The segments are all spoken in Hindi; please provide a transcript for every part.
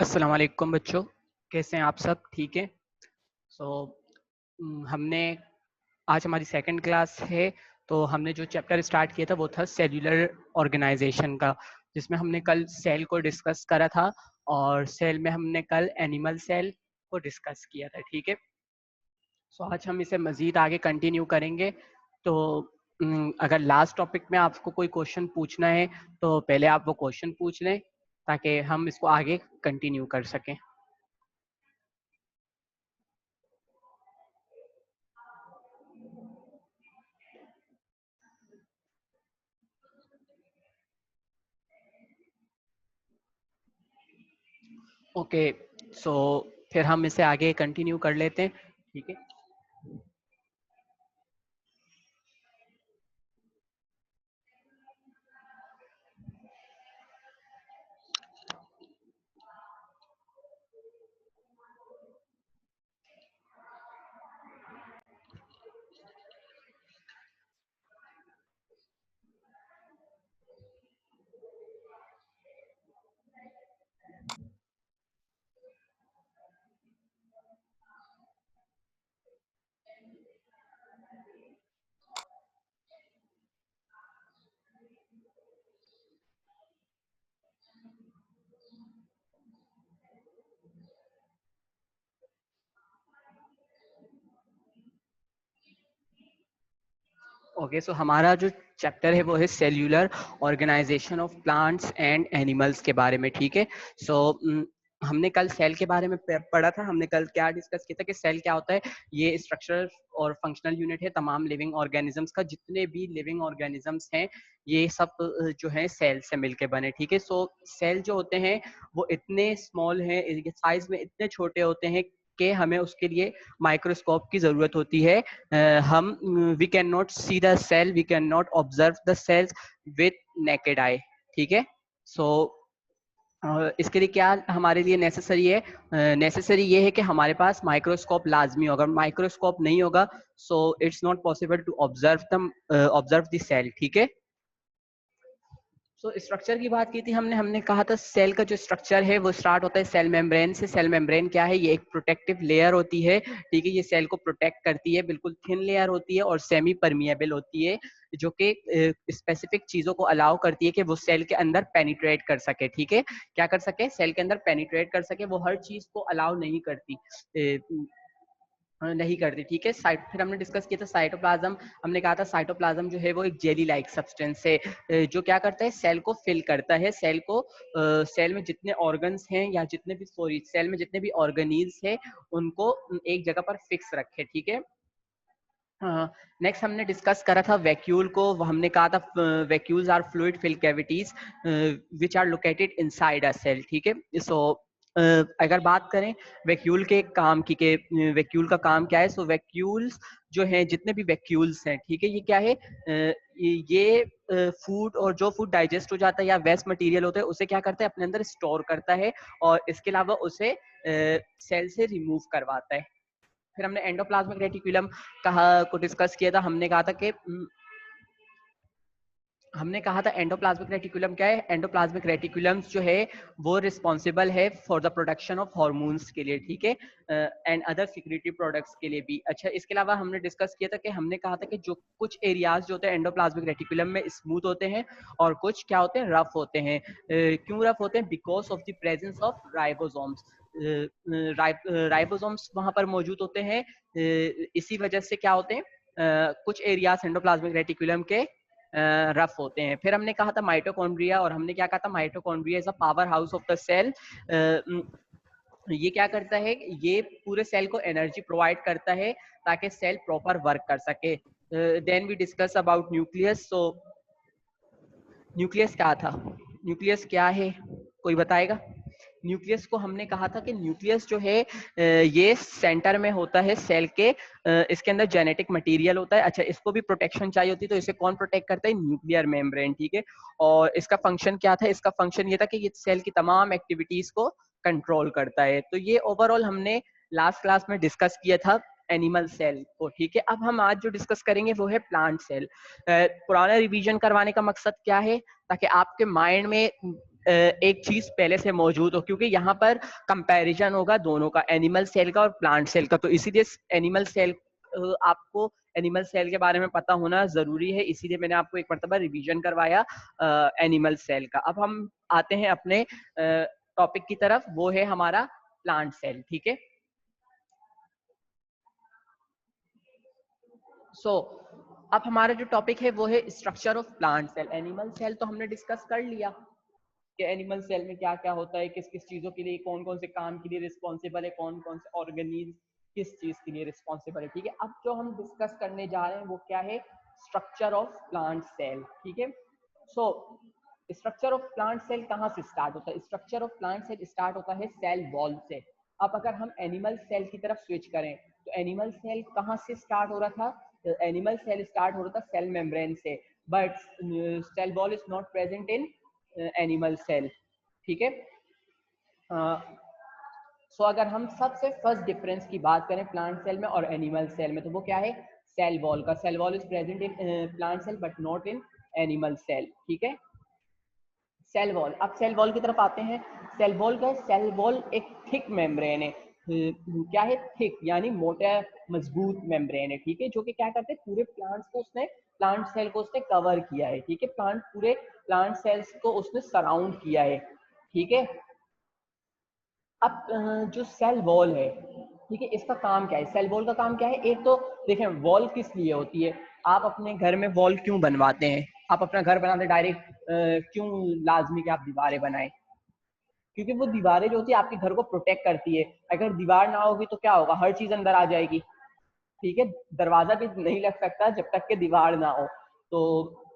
अस्सलाम वालेकुम बच्चों, कैसे हैं आप सब? ठीक है। सो हमने आज हमारी सेकंड क्लास है। तो हमने जो चैप्टर स्टार्ट किया था वो था सेल्यूलर ऑर्गेनाइजेशन का, जिसमें हमने कल सेल को डिस्कस करा था और सेल में हमने कल एनिमल सेल को डिस्कस किया था। ठीक है। सो आज हम इसे मज़ीद आगे कंटिन्यू करेंगे। तो अगर लास्ट टॉपिक में आपको कोई क्वेश्चन पूछना है तो पहले आप वो क्वेश्चन पूछ लें ताकि हम इसको आगे कंटिन्यू कर सकें। ओके। सो फिर हम इसे आगे कंटिन्यू कर लेते हैं। ठीक है। ओके। सो हमारा जो चैप्टर है वो है cellular organisation of plants and animals के बारे में। ठीक है। सो हमने कल सेल के बारे में पढ़ा था। हमने कल क्या डिस्कस किया था कि सेल क्या होता है। ये स्ट्रक्चरल और फंक्शनल यूनिट है तमाम लिविंग ऑर्गेनिजम्स का। जितने भी लिविंग ऑर्गेनिजम्स हैं ये सब जो है सेल से मिलके बने। ठीक है। सो सेल जो होते हैं वो इतने स्मॉल हैं, साइज में इतने छोटे होते हैं कि हमें उसके लिए माइक्रोस्कोप की ज़रूरत होती है। हम we can not see the cell, we can not observe the cells with naked eye. ठीक है। सो इसके लिए क्या हमारे लिए नेसेसरी है? नेसेसरी ये है कि हमारे पास माइक्रोस्कोप लाजमी होगा। माइक्रोस्कोप नहीं होगा so it's not possible to observe the cell. ठीक है। सो स्ट्रक्चर की बात की थी हमने हमने कहा था सेल का जो स्ट्रक्चर है वो स्टार्ट होता है सेल मेम्ब्रेन से। सेल मेम्ब्रेन क्या है? ये एक प्रोटेक्टिव लेयर होती है। ठीक है। ये सेल को प्रोटेक्ट करती है, बिल्कुल थिन लेयर होती है और सेमी परमिएबल होती है, जो कि स्पेसिफिक चीजों को अलाउ करती है कि वो सेल के अंदर पेनिट्रेट कर सके। ठीक है। क्या कर सके? सेल के अंदर पेनिट्रेट कर सके। वो हर चीज को अलाउ नहीं करती, नहीं करती। ठीक है। फिर हमने डिस्कस किया था साइटोप्लाज्म। हमने कहा था साइटोप्लाज्म जो है वो एक जेली लाइक सब्सटेंस है, जो क्या करता है? सेल को फिल करता है। सेल को सेल में जितने ऑर्गन्स हैं या जितने भी सॉरी सेल में जितने भी ऑर्गेनील्स हैं उनको एक जगह पर फिक्स रखे। ठीक है। नेक्स्ट हमने डिस्कस करा था वैक्यूल को। हमने कहा था vacuoles are fluid fill cavities which are located inside a cell. ठीक है। सो अगर बात करें वैक्यूल के काम की के वैक्यूल का काम क्या है, सो वैक्यूल्स जो हैं, जितने भी वैक्यूल्स हैं, ठीक है, ये क्या है? ये फूड, और जो फूड डाइजेस्ट हो जाता है या वेस्ट मटेरियल होता है उसे क्या करता है? अपने अंदर स्टोर करता है और इसके अलावा उसे सेल से रिमूव करवाता है। फिर हमने एंडोप्लाज्मिक रेटिकुलम कहा को डिस्कस किया था। हमने कहा था एंडोप्लाज्मिक रेटिकुलम क्या है? एंडोप्लाज्मिक रेटिकुलम्स जो है वो रिस्पॉन्सिबल है for the production of hormones के लिए। ठीक है। एंड अदर सिक्रेटरी प्रोडक्ट्स के लिए भी। अच्छा, इसके अलावा हमने डिस्कस किया था कि हमने कहा था कि जो कुछ एरियाज जो होते हैं एंडोप्लाज्मिक रेटिकुलम में स्मूथ होते हैं और कुछ क्या होते हैं? रफ होते हैं। क्यों रफ होते हैं? Because of the presence of ribosomes. Ribosomes वहां पर मौजूद होते हैं। इसी वजह से क्या होते हैं? कुछ एरियाज एंडोप्लाज्मिक रेटिकुलम के रफ होते हैं। फिर हमने कहा था माइटोकॉन्ड्रिया, और हमने क्या कहा था? Mitochondria is a power house of the cell. ये क्या करता है? ये पूरे सेल को एनर्जी प्रोवाइड करता है ताकि सेल प्रॉपर वर्क कर सके। Then we discuss about nucleus. So nucleus क्या था? न्यूक्लियस क्या है? कोई बताएगा? न्यूक्लियस को हमने कहा था कि न्यूक्लियस जो है ये सेंटर में होता है सेल के। इसके अंदर जेनेटिक मटेरियल होता है। अच्छा, इसको भी प्रोटेक्शन चाहिए होती है तो इसे कौन प्रोटेक्ट करता है? Nuclear membrane. ठीक है। और इसका फंक्शन क्या था? इसका फंक्शन ये था कि ये सेल की तमाम एक्टिविटीज को कंट्रोल करता है। तो ये ओवरऑल हमने लास्ट क्लास में डिस्कस किया था एनिमल सेल को। ठीक है। अब हम आज जो डिस्कस करेंगे वो है प्लांट सेल। पुराना रिवीजन करवाने का मकसद क्या है? ताकि आपके माइंड में एक चीज पहले से मौजूद हो, क्योंकि यहाँ पर कंपैरिजन होगा दोनों का, एनिमल सेल का और प्लांट सेल का। तो इसीलिए एनिमल सेल, आपको एनिमल सेल के बारे में पता होना जरूरी है, इसीलिए मैंने आपको एक मरतबा रिवीजन करवाया एनिमल सेल का। अब हम आते हैं अपने टॉपिक की तरफ, वो है हमारा प्लांट सेल। ठीक है, अब हमारा जो टॉपिक है वो है structure of plant cell. Animal cell तो हमने डिस्कस कर लिया कि एनिमल सेल में क्या क्या होता है, किस किस चीजों के लिए, कौन कौन से काम के लिए रिस्पॉन्सिबल है, कौन कौन से ऑर्गेनिज किस चीज के लिए रिस्पॉन्सिबल है। ठीक है, अब जो हम डिस्कस करने जा रहे हैं वो क्या है, स्ट्रक्चर ऑफ प्लांट सेल। ठीक है, so structure of plant cell कहाँ से स्टार्ट होता है? Structure of plant cell start होता है सेल वॉल से। अब अगर हम एनिमल सेल की तरफ स्विच करें तो एनिमल सेल कहाँ से स्टार्ट हो रहा था? एनिमल सेल स्टार्ट हो रहा था सेल मेम्ब्रेन से, but cell wall is not present in animal cell. ठीक है, सो अगर हम सबसे फर्स्ट डिफरेंस की बात करें प्लांट सेल में और एनिमल सेल में, तो वो क्या है, सेल वॉल का। Cell wall is present in plant cell but not in animal cell. ठीक है, सेल वॉल, अब सेल वॉल की तरफ आते हैं। सेल वॉल का, सेल वॉल एक थिक मेम्ब्रेन है। क्या है? थिक, यानी मोटा मजबूत मेम्ब्रेन है। ठीक है, जो कि क्या करते हैं, पूरे प्लांट्स को उसने, प्लांट सेल को उसने कवर किया है। ठीक है, पूरे प्लांट सेल्स को उसने सराउंड किया है। ठीक है, अब जो सेल वॉल है, ठीक है, इसका काम क्या है? सेल वॉल का काम क्या है? एक तो देखें, वॉल किस लिए होती है, आप अपने घर में वॉल क्यों बनवाते हैं? आप अपना घर बनाते डायरेक्ट क्यों लाजमी कि आप दीवारें बनाएं? क्योंकि वो दीवारें जो होती है आपके घर को प्रोटेक्ट करती है। अगर दीवार ना होगी तो क्या होगा, हर चीज अंदर आ जाएगी। ठीक है, दरवाजा भी नहीं लग सकता जब तक कि दीवार ना हो। तो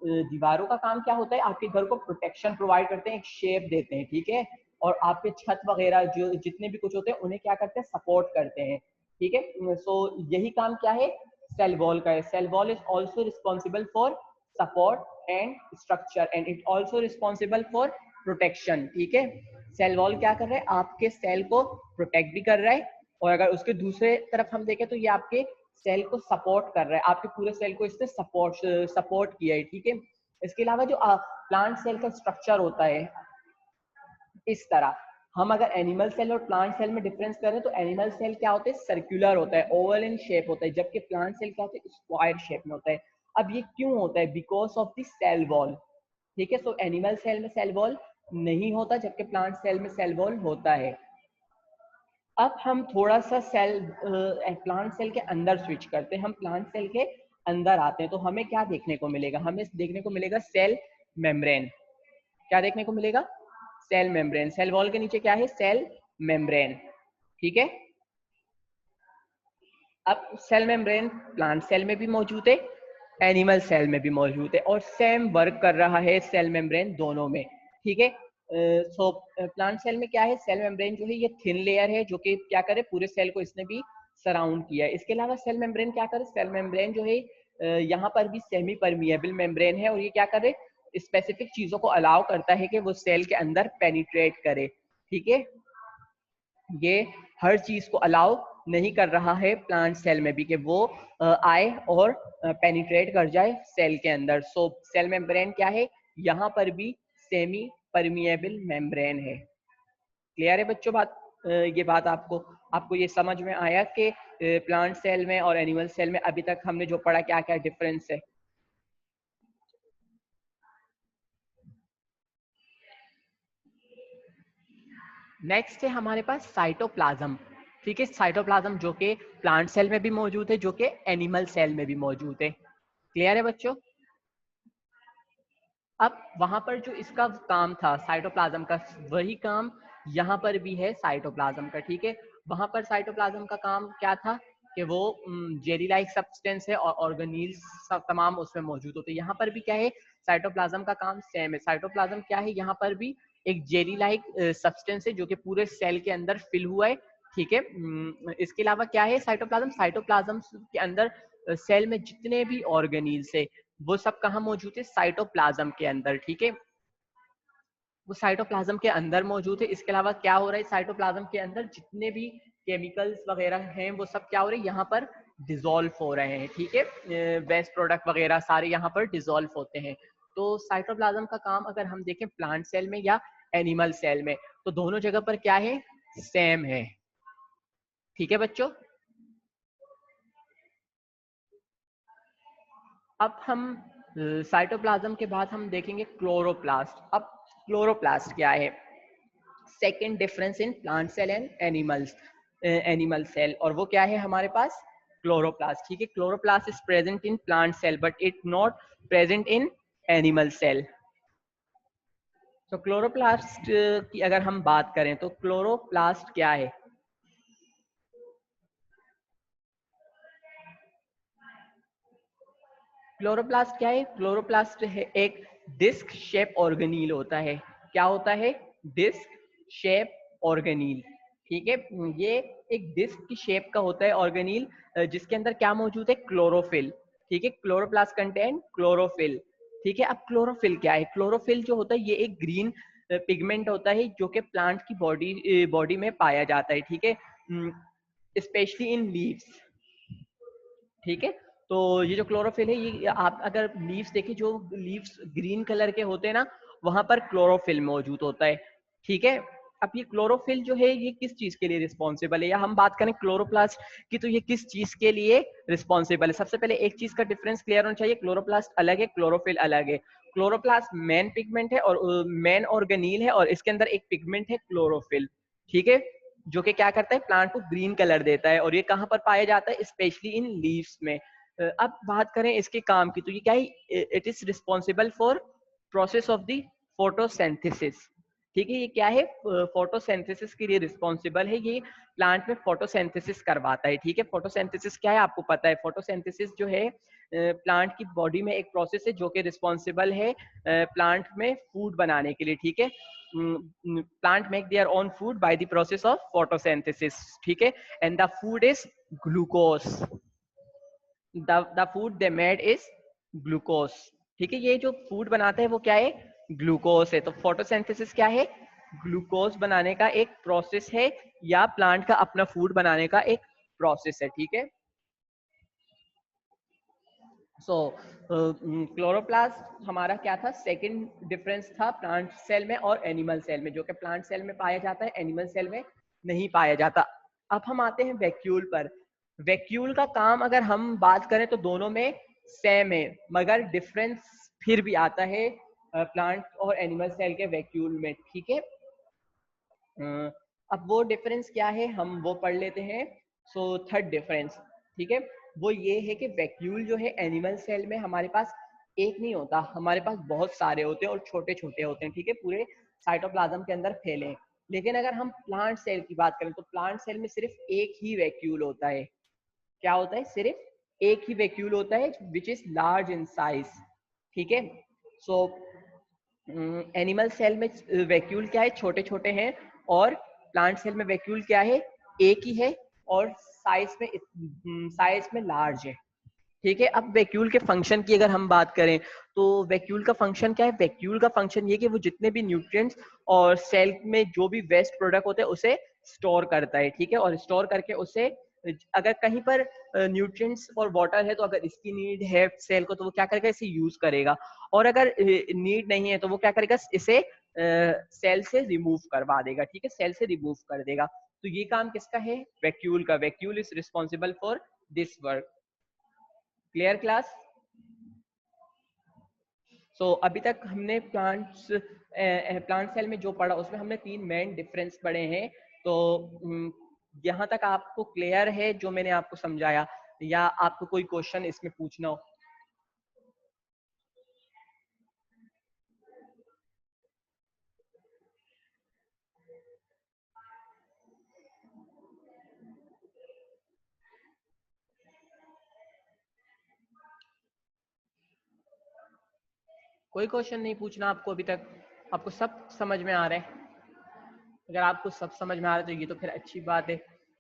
दीवारों का काम क्या होता है, आपके घर को प्रोटेक्शन प्रोवाइड करते हैं, एक शेप देते हैं। ठीक है, और आपके छत वगैरह जो जितने भी कुछ होते हैं उन्हें क्या करते हैं, सपोर्ट करते हैं। ठीक है, सो यही काम क्या है, सेल वॉल का है। Cell wall is also responsible for support and structure and it also responsible for protection. ठीक है, सेल वॉल क्या कर रहा है, आपके सेल को प्रोटेक्ट भी कर रहा है, और अगर उसके दूसरे तरफ हम देखें तो ये आपके सेल को सपोर्ट कर रहा है, आपके पूरे सेल को इसने सपोर्ट किया है। ठीक है, इसके अलावा जो प्लांट सेल का स्ट्रक्चर होता है इस तरह, हम अगर एनिमल सेल और प्लांट सेल में डिफरेंस करें तो एनिमल सेल क्या होता है, सर्कुलर होता है, ओवल इन शेप होता है, जबकि प्लांट सेल क्या होता है, स्क्वायर शेप में होता है। अब ये क्यों होता है? Because of the cell wall. ठीक है, सो एनिमल सेल में सेल वॉल नहीं होता, जबकि प्लांट सेल में सेल वॉल होता है। अब हम थोड़ा सा प्लांट सेल के अंदर स्विच करते हैं, हम प्लांट सेल के अंदर आते हैं, तो हमें क्या देखने को मिलेगा, हमें देखने को मिलेगा सेल मेम्ब्रेन। क्या देखने को मिलेगा? Cell membrane. सेल वॉल के नीचे क्या है? Cell membrane. ठीक है, अब सेल मेम्ब्रेन प्लांट सेल में भी मौजूद है, एनिमल सेल में भी मौजूद है, और सेम वर्क कर रहा है सेल मेम्ब्रेन दोनों में। ठीक है, सो प्लांट सेल में क्या है, सेल मेम्ब्रेन जो है ये थिन लेयर है, जो कि क्या करे, पूरे सेल को इसने भी सराउंड किया है। इसके अलावा सेल मेम्ब्रेन क्या करे, सेल मेम्ब्रेन जो है यहाँ पर भी सेमी परमिएबल मेम्ब्रेन है, और ये क्या करे, स्पेसिफिक चीजों को अलाउ करता है कि वो सेल के अंदर पेनिट्रेट करे। ठीक है, ये हर चीज को अलाउ नहीं कर रहा है प्लांट सेल में भी कि वो आए और पेनिट्रेट कर जाए सेल के अंदर। सो सेल मेम्ब्रेन क्या है, यहाँ पर भी सेमी परमिएबल मेम्ब्रेन है। क्लियर है बच्चों बात? ये बात आपको आपको ये समझ में आया कि प्लांट सेल में और एनिमल सेल में अभी तक हमने जो पढ़ा क्या क्या डिफरेंस है? नेक्स्ट है हमारे पास साइटोप्लाज्म। ठीक है, साइटोप्लाज्म जो कि प्लांट सेल में भी मौजूद है, जो कि एनिमल सेल में भी मौजूद है। क्लियर है बच्चों? अब वहां पर जो इसका काम था साइटोप्लाज्म का, वही काम यहाँ पर भी है साइटोप्लाज्म का। ठीक है, वहां पर साइटोप्लाज्म का काम क्या था कि वो जेली लाइक सब्सटेंस है और ऑर्गेनील्स सब तमाम उसमें मौजूद होते हैं। यहाँ पर भी क्या है, साइटोप्लाज्म का काम सेम है। साइटोप्लाज्म क्या है, यहाँ पर भी एक जेली लाइक सब्सटेंस है जो कि पूरे सेल के अंदर फिल हुआ है। ठीक है, इसके अलावा क्या है, साइटोप्लाज्म, साइटोप्लाज्म के अंदर सेल में जितने भी ऑर्गेनील्स है वो सब कहाँ मौजूद है, साइटोप्लाज्म के अंदर। ठीक है, वो साइटोप्लाज्म के अंदर मौजूद है। इसके अलावा क्या हो रहा है, साइटोप्लाज्म के अंदर जितने भी केमिकल्स वगैरह हैं वो सब क्या हो रहे हैं, यहाँ पर डिसॉल्व हो रहे हैं। ठीक है, वेस्ट प्रोडक्ट वगैरह सारे यहाँ पर डिसॉल्व होते हैं। तो साइटोप्लाज्म का काम अगर हम देखें प्लांट सेल में या एनिमल सेल में, तो दोनों जगह पर क्या है, सेम है। ठीक है बच्चों, अब हम साइटोप्लाज्म के बाद हम देखेंगे क्लोरोप्लास्ट। अब क्लोरोप्लास्ट क्या है, second difference in plant cell and animal cell, और वो क्या है हमारे पास, क्लोरोप्लास्ट। ठीक है, chloroplast is present in plant cell but it not present in animal cell. तो क्लोरोप्लास्ट की अगर हम बात करें तो क्लोरोप्लास्ट क्या है, क्लोरोप्लास्ट क्या है, क्लोरोप्लास्ट है एक डिस्क शेप ऑर्गेनील होता है। क्या होता है, डिस्क शेप ऑर्गेनील। ठीक है, ये एक डिस्क की शेप का होता है ऑर्गेनील, जिसके अंदर क्या मौजूद है, क्लोरोफिल। ठीक है, क्लोरोप्लास्ट कंटेन क्लोरोफिल। ठीक है, अब क्लोरोफिल क्या है, क्लोरोफिल जो होता है ये एक ग्रीन पिगमेंट होता है जो कि प्लांट की बॉडी में पाया जाता है। ठीक है, स्पेशली इन लीव्स। ठीक है, तो ये जो क्लोरोफिल है, ये आप अगर लीव्स देखें, जो लीव्स ग्रीन कलर के होते हैं ना, वहां पर क्लोरोफिल मौजूद होता है। ठीक है, अब ये क्लोरोफिल जो है ये किस चीज के लिए रिस्पॉन्सिबल है, या हम बात करें क्लोरोप्लास्ट की तो ये किस चीज के लिए रिस्पॉन्सिबल है। सबसे पहले एक चीज का डिफरेंस क्लियर होना चाहिए, क्लोरोप्लास्ट अलग है, क्लोरोफिल अलग है। क्लोरोप्लास्ट मेन पिगमेंट है और मेन ऑर्गेनील है, और इसके अंदर एक पिगमेंट है क्लोरोफिल। ठीक है, जो कि क्या करता है, प्लांट को ग्रीन कलर देता है, और ये कहाँ पर पाया जाता है, स्पेशली इन लीव्स में। अब बात करें इसके काम की तो ये क्या है, it is responsible for process of the photosynthesis. ठीक है, ये क्या है, फोटोसिंथेसिस के लिए रिस्पॉन्सिबल है, ये प्लांट में फोटोसिंथेसिस करवाता है। ठीक है, फोटोसिंथेसिस क्या है आपको पता है, फोटोसिंथेसिस जो है प्लांट की बॉडी में एक प्रोसेस है जो कि रिस्पॉन्सिबल है प्लांट में फूड बनाने के लिए। ठीक है, plant make their own food by the process of photosynthesis. ठीक है, and the food is glucose, the food they made is glucose. ठीक है, ये जो फूड बनाता है वो क्या है, ग्लूकोज है। तो फोटोसिंथेसिस क्या है, ग्लूकोज बनाने का एक प्रोसेस है, या प्लांट का अपना फूड बनाने का एक प्रोसेस है। ठीक है, सो क्लोरोप्लास्ट हमारा क्या था, सेकंड डिफरेंस था प्लांट सेल में और एनिमल सेल में, जो कि प्लांट सेल में पाया जाता है, एनिमल सेल में नहीं पाया जाता। अब हम आते हैं वैक्यूल पर। वैक्यूल का काम अगर हम बात करें तो दोनों में सेम है, मगर डिफरेंस फिर भी आता है प्लांट और एनिमल सेल के वैक्यूल में। ठीक है, अब वो डिफरेंस क्या है हम वो पढ़ लेते हैं। सो थर्ड डिफरेंस, ठीक है, वो ये है कि वैक्यूल जो है एनिमल सेल में हमारे पास एक नहीं होता, हमारे पास बहुत सारे होते हैं और छोटे छोटे होते हैं। ठीक है, पूरे साइटोप्लाज्म के अंदर फैले। लेकिन अगर हम प्लांट सेल की बात करें तो प्लांट सेल में सिर्फ एक ही वैक्यूल होता है। क्या होता है, सिर्फ एक ही वैक्यूल होता है, which is large in size. ठीक है, सो एनिमल सेल में वैक्यूल क्या है, छोटे छोटे हैं, और प्लांट सेल में वैक्यूल क्या है, एक ही है, और साइज में लार्ज है। ठीक है, अब वैक्यूल के फंक्शन की अगर हम बात करें तो वैक्यूल का फंक्शन क्या है, वैक्यूल का फंक्शन ये कि वो जितने भी न्यूट्रिएंट्स और सेल में जो भी वेस्ट प्रोडक्ट होते हैं उसे स्टोर करता है। ठीक है, और स्टोर करके उसे, अगर कहीं पर न्यूट्रिएंट्स और वाटर है तो अगर इसकी नीड है सेल को तो वो क्या करेगा, इसे यूज करेगा, और अगर नीड नहीं है तो वो क्या करेगा, इसे सेल से रिमूव करवा देगा। ठीक है, सेल से रिमूव कर देगा। तो ये काम किसका है, वैक्यूल का। Vacuole is responsible for this work. Clear class. So अभी तक हमने प्लांट सेल में जो पढ़ा उसमें हमने तीन मेन डिफरेंस पढ़े हैं। तो यहाँ तक आपको क्लियर है जो मैंने आपको समझाया, या आपको कोई क्वेश्चन इसमें पूछना हो? कोई क्वेश्चन नहीं पूछना आपको अभी तक, आपको सब समझ में आ रहा है? अगर आपको सब समझ में आ रहा है तो ये तो फिर अच्छी बात है।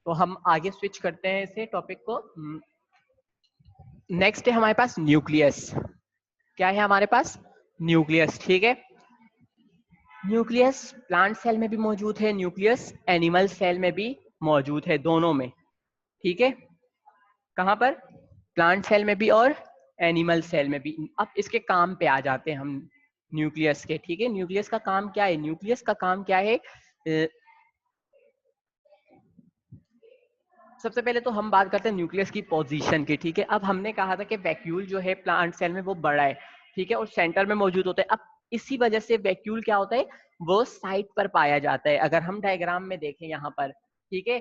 तो हम आगे स्विच करते हैं इसे टॉपिक को। नेक्स्ट है हमारे पास न्यूक्लियस। क्या है हमारे पास, न्यूक्लियस। ठीक है, न्यूक्लियस प्लांट सेल में भी मौजूद है, न्यूक्लियस एनिमल सेल में भी मौजूद है, दोनों में। ठीक है, कहां पर, प्लांट सेल में भी और एनिमल सेल में भी। अब इसके काम पे आ जाते हैं हम। न्यूक्लियस के, ठीक है। न्यूक्लियस का काम क्या है, न्यूक्लियस का काम क्या है, सबसे पहले तो हम बात करते हैं न्यूक्लियस की पोजीशन की, ठीक है। अब हमने कहा था कि वैक्यूल जो है प्लांट सेल में वो बड़ा है, ठीक है, और सेंटर में मौजूद होता है। अब इसी वजह से वैक्यूल क्या होता है, वो साइड पर पाया जाता है। अगर हम डायग्राम में देखें यहाँ पर, ठीक है,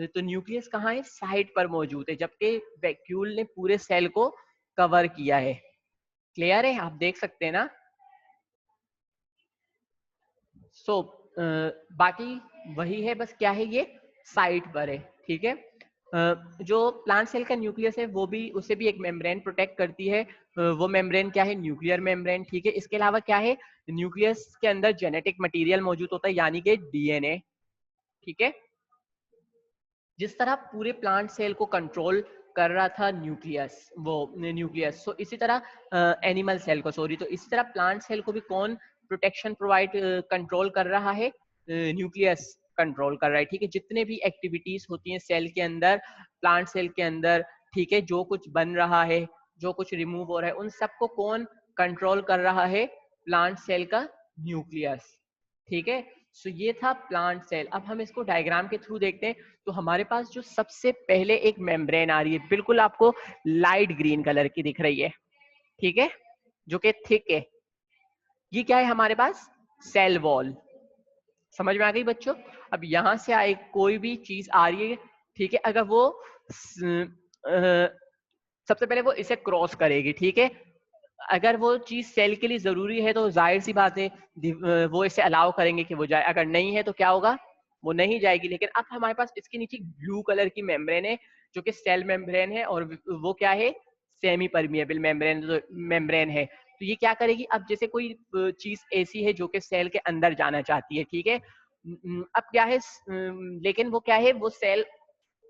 तो न्यूक्लियस कहाँ है, साइड पर मौजूद है, जबकि वैक्यूल ने पूरे सेल को कवर किया है। क्लियर है, आप देख सकते हैं ना। सो बाकी वही है, बस क्या है, ये साइड पर है, ठीक है। जो प्लांट सेल का न्यूक्लियस है वो भी, उसे भी एक मेम्ब्रेन प्रोटेक्ट करती है। वो मेम्ब्रेन क्या है, न्यूक्लियर मेम्ब्रेन, ठीक है। इसके अलावा क्या है, न्यूक्लियस के अंदर जेनेटिक मटेरियल मौजूद होता है, यानी कि डीएनए, ठीक है। जिस तरह पूरे प्लांट सेल को कंट्रोल कर रहा था न्यूक्लियस, सो इसी तरह एनिमल सेल को, सॉरी, तो इसी तरह प्लांट सेल को भी कौन प्रोटेक्शन प्रोवाइड कंट्रोल कर रहा है, न्यूक्लियस कंट्रोल कर रहा है, ठीक है। जितने भी एक्टिविटीज होती हैं सेल के अंदर, प्लांट सेल के अंदर, ठीक है, जो कुछ बन रहा है, जो कुछ रिमूव हो रहा है, उन सबको कौन कंट्रोल कर रहा है, प्लांट सेल का न्यूक्लियस, ठीक है। सो ये था प्लांट सेल। अब हम इसको डायग्राम के थ्रू देखते हैं। तो हमारे पास जो सबसे पहले एक मेम्ब्रेन आ रही है, बिल्कुल आपको लाइट ग्रीन कलर की दिख रही है, ठीक है, जो कि थिक है। ये क्या है हमारे पास, सेल वॉल। समझ में आ गई बच्चों। अब यहां से आए कोई भी चीज आ रही है, ठीक है, अगर वो सबसे पहले वो इसे क्रॉस करेगी, ठीक है। अगर वो चीज सेल के लिए जरूरी है तो जाहिर सी बात है वो इसे अलाउ करेंगे कि वो जाए, अगर नहीं है तो क्या होगा, वो नहीं जाएगी। लेकिन अब हमारे पास इसके नीचे ब्लू कलर की मेम्ब्रेन है, जो कि सेल मेम्ब्रेन है, और वो क्या है, सेमी परमिएबल मेम्ब्रेन है। तो ये क्या करेगी, अब जैसे कोई चीज ऐसी है जो कि सेल के अंदर जाना चाहती है, ठीक है। अब क्या है, लेकिन वो क्या है, वो सेल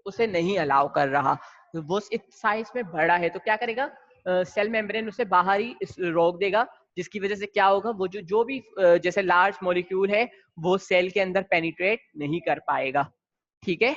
उसे नहीं अलाउ कर रहा, वो इस साइज में बड़ा है, तो क्या करेगा, सेल मेम्ब्रेन उसे बाहर ही रोक देगा, जिसकी वजह से क्या होगा, वो जो भी जैसे लार्ज मॉलिक्यूल है वो सेल के अंदर पेनिट्रेट नहीं कर पाएगा, ठीक है।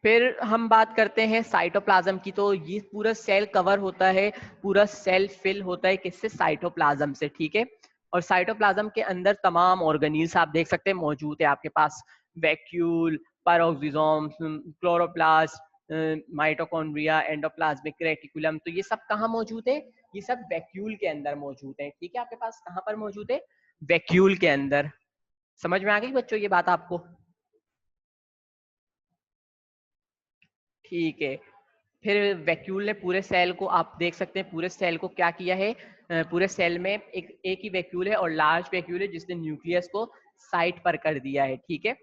फिर हम बात करते हैं साइटोप्लाज्म की। तो ये पूरा सेल कवर होता है, पूरा सेल फिल होता है किससे, साइटोप्लाज्म से, ठीक है। और साइटोप्लाज्म के अंदर तमाम ऑर्गेनील्स आप देख सकते हैं मौजूद है आपके पास, vacuole, peroxisome, chloroplast, mitochondria, endoplasmic reticulum, तो ये सब कहाँ मौजूद है, ये सब वैक्यूल के अंदर मौजूद है, ठीक है। आपके पास कहाँ पर मौजूद है, वैक्यूल के अंदर। समझ में आ गई बच्चों ये बात आपको, ठीक है। फिर वैक्यूल ने पूरे सेल को, आप देख सकते हैं पूरे सेल को क्या किया है, पूरे सेल में एक ही वैक्यूल है और लार्ज वैक्यूल है, जिसने न्यूक्लियस को साइड पर कर दिया है, ठीक है।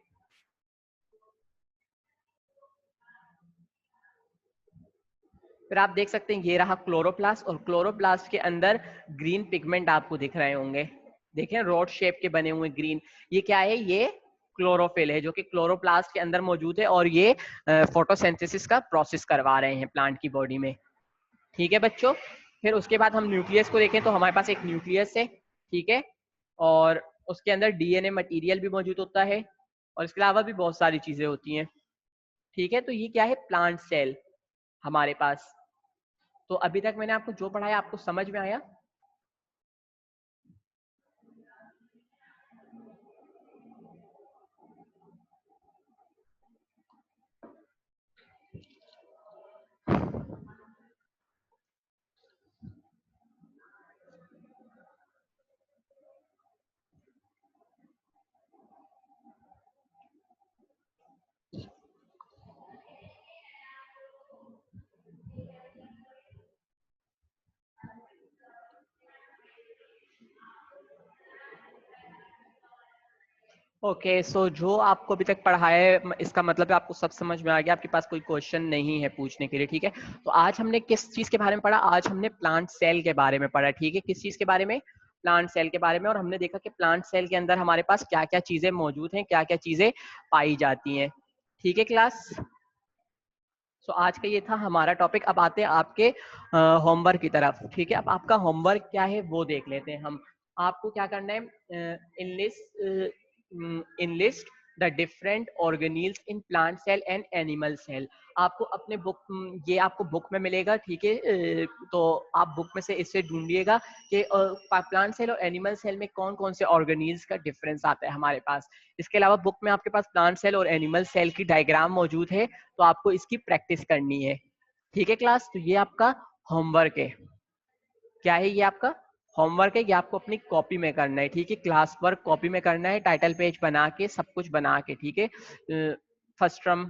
फिर आप देख सकते हैं ये रहा क्लोरोप्लास्ट, और क्लोरोप्लास्ट के अंदर ग्रीन पिगमेंट आपको दिख रहे होंगे, देखें रॉड शेप के बने हुए ग्रीन, ये क्या है, ये क्लोरोफिल है, जो कि क्लोरोप्लास्ट के अंदर मौजूद है, और ये फोटोसिंथेसिस का प्रोसेस करवा रहे हैं प्लांट की बॉडी में, ठीक है बच्चों। फिर उसके बाद हम न्यूक्लियस को देखें, तो हमारे पास एक न्यूक्लियस है, ठीक है, और उसके अंदर डीएनए मटेरियल भी मौजूद होता है, और इसके अलावा भी बहुत सारी चीजें होती हैं, ठीक है। तो ये क्या है, प्लांट सेल हमारे पास। तो अभी तक मैंने आपको जो पढ़ाया आपको समझ में आया। ओके, सो जो आपको अभी तक पढ़ाया है इसका मतलब है आपको सब समझ में आ गया, आपके पास कोई क्वेश्चन नहीं है पूछने के लिए, ठीक है। तो आज हमने किस चीज के बारे में पढ़ा, आज हमने प्लांट सेल के बारे में पढ़ा, ठीक है। किस चीज के बारे में, प्लांट सेल के बारे में। और हमने देखा कि प्लांट सेल के अंदर हमारे पास क्या क्या चीजें मौजूद हैं, क्या क्या चीजें पाई जाती हैं, ठीक है क्लास। सो आज का ये था हमारा टॉपिक। अब आते हैं आपके होमवर्क की तरफ, ठीक है। अब आपका होमवर्क क्या है वो देख लेते हैं हम। आपको क्या करना है, enlist the different organelles in plant cell and animal cell. आपको अपने बुक ये आपको बुक में मिलेगा, ठीक है। तो आप बुक में से इससे ढूंढिएगा कि प्लांट सेल और एनिमल सेल में कौन कौन से ऑर्गेनील्स का डिफरेंस आता है हमारे पास। इसके अलावा बुक में आपके पास प्लांट सेल और एनिमल सेल की डायग्राम मौजूद है, तो आपको इसकी प्रैक्टिस करनी है, ठीक है क्लास। तो ये आपका होमवर्क है। क्या है ये आपका होमवर्क है, ये आपको अपनी कॉपी में करना है, ठीक है। क्लास वर्क कॉपी में करना है, टाइटल पेज बना के, सब कुछ बना के, ठीक है। फर्स्ट टर्म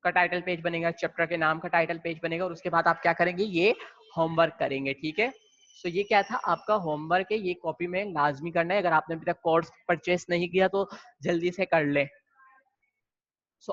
का टाइटल पेज बनेगा, चैप्टर के नाम का टाइटल पेज बनेगा, और उसके बाद आप क्या करेंगे, ये होमवर्क करेंगे, ठीक है। सो ये क्या था आपका होमवर्क है, ये कॉपी में लाजमी करना है। अगर आपने अभी तक कोर्स परचेस नहीं किया तो जल्दी से कर ले।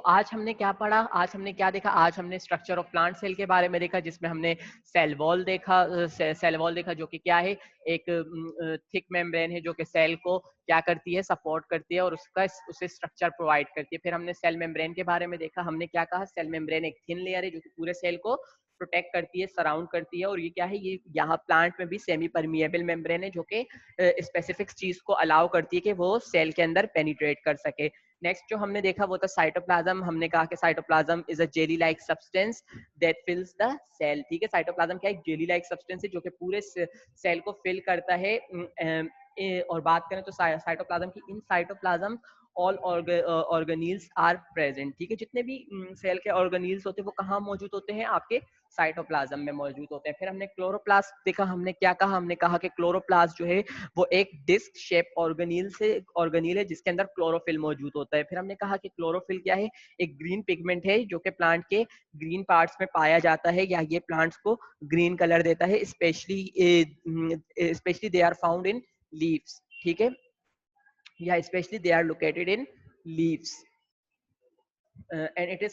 आज हमने क्या पढ़ा, आज हमने क्या देखा, आज हमने स्ट्रक्चर ऑफ प्लांट सेल के बारे में देखा, जिसमें हमने सेल वॉल देखा। सेल वॉल देखा जो कि क्या है, एक थिक मेम्ब्रेन है जो कि सेल को क्या करती है, सपोर्ट करती है और उसका उसे स्ट्रक्चर प्रोवाइड करती है। फिर हमने सेल मेम्ब्रेन के बारे में देखा, हमने क्या कहा, सेल मेम्ब्रेन एक थिन लेयर है जो कि पूरे सेल को प्रोटेक्ट करती है, सराउंड करती है। और ये क्या है, ये यहाँ प्लांट में भी सेमी परमिएबल मेम्ब्रेन है जो कि स्पेसिफिक चीज को अलाउ करती है कि वो सेल के अंदर पेनिट्रेट कर सके। नेक्स्ट जो हमने देखा वो था साइटोप्लाज्म। हमने कहा कि cytoplasm is a jelly like substance that fills the cell, ठीक है। साइटोप्लाज्म क्या है, जेली लाइक सब्सटेंस है जो कि पूरे सेल को फिल करता है। और बात करें तो साइटोप्लाज्म की, in cytoplasm all organelles are present, ठीक है। जितने भी सेल के ऑर्गेनील्स होते हैं वो कहाँ मौजूद होते हैं, आपके साइटोप्लाज्म में मौजूद होते हैं। फिर हमने क्लोरोप्लास्ट देखा, हमने क्या कहा, हमने कहा कि क्लोरोप्लास्ट जो है वो एक डिस्क शेप ऑर्गेनील है जिसके अंदर क्लोरोफिल मौजूद होता है। फिर हमने कहा कि क्लोरोफिल क्या है, एक ग्रीन पिगमेंट है जो कि प्लांट के ग्रीन पार्ट्स में पाया जाता है, या ये प्लांट्स को ग्रीन कलर देता है। Specially they are found in leaves, ठीक है, या specially they are located in leaves. And it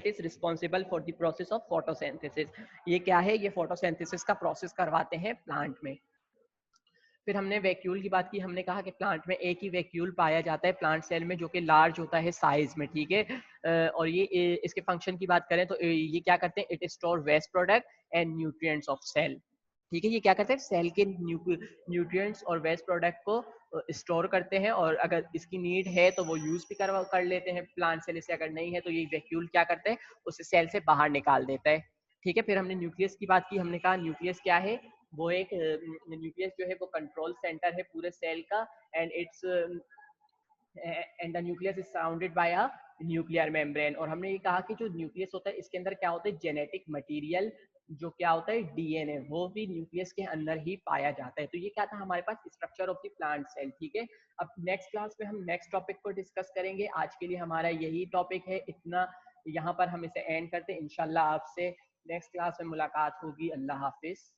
is responsible for the process of photosynthesis. ये क्या है, ये फोटोसिंथेसिस का प्रोसेस करवाते हैं प्लांट में। फिर हमने वैक्यूल की बात की, हमने कहा कि प्लांट में एक ही वैक्यूल पाया जाता है प्लांट सेल में जो कि लार्ज होता है साइज में, ठीक है। और ये इसके फंक्शन की बात करें तो ये क्या करते हैं, it store waste product and nutrients of cell, ठीक है। ये क्या करते हैं, सेल के न्यूट्रिएंट्स और वेस्ट प्रोडक्ट को स्टोर करते हैं, और अगर इसकी नीड है तो वो यूज भी कर लेते हैं प्लांट सेल से। अगर नहीं है तो ये वैक्यूल क्या करते हैं, उसे सेल से बाहर निकाल देता है, ठीक है। फिर हमने न्यूक्लियस की बात की, हमने कहा न्यूक्लियस क्या है, वो एक न्यूक्लियस जो है वो कंट्रोल सेंटर है पूरे सेल का। And it's and the nucleus is surrounded by a nuclear membrane. और हमने ये कहा कि जो न्यूक्लियस होता है इसके अंदर क्या होता है, जेनेटिक मटेरियल जो क्या होता है, डीएनए, वो भी न्यूक्लियस के अंदर ही पाया जाता है। तो ये क्या था हमारे पास, structure of the plant cell, ठीक है। अब नेक्स्ट क्लास में हम नेक्स्ट टॉपिक को डिस्कस करेंगे। आज के लिए हमारा यही टॉपिक है, इतना यहाँ पर हम इसे एंड करते हैं। इंशाल्लाह आपसे नेक्स्ट क्लास में मुलाकात होगी। अल्लाह हाफिज।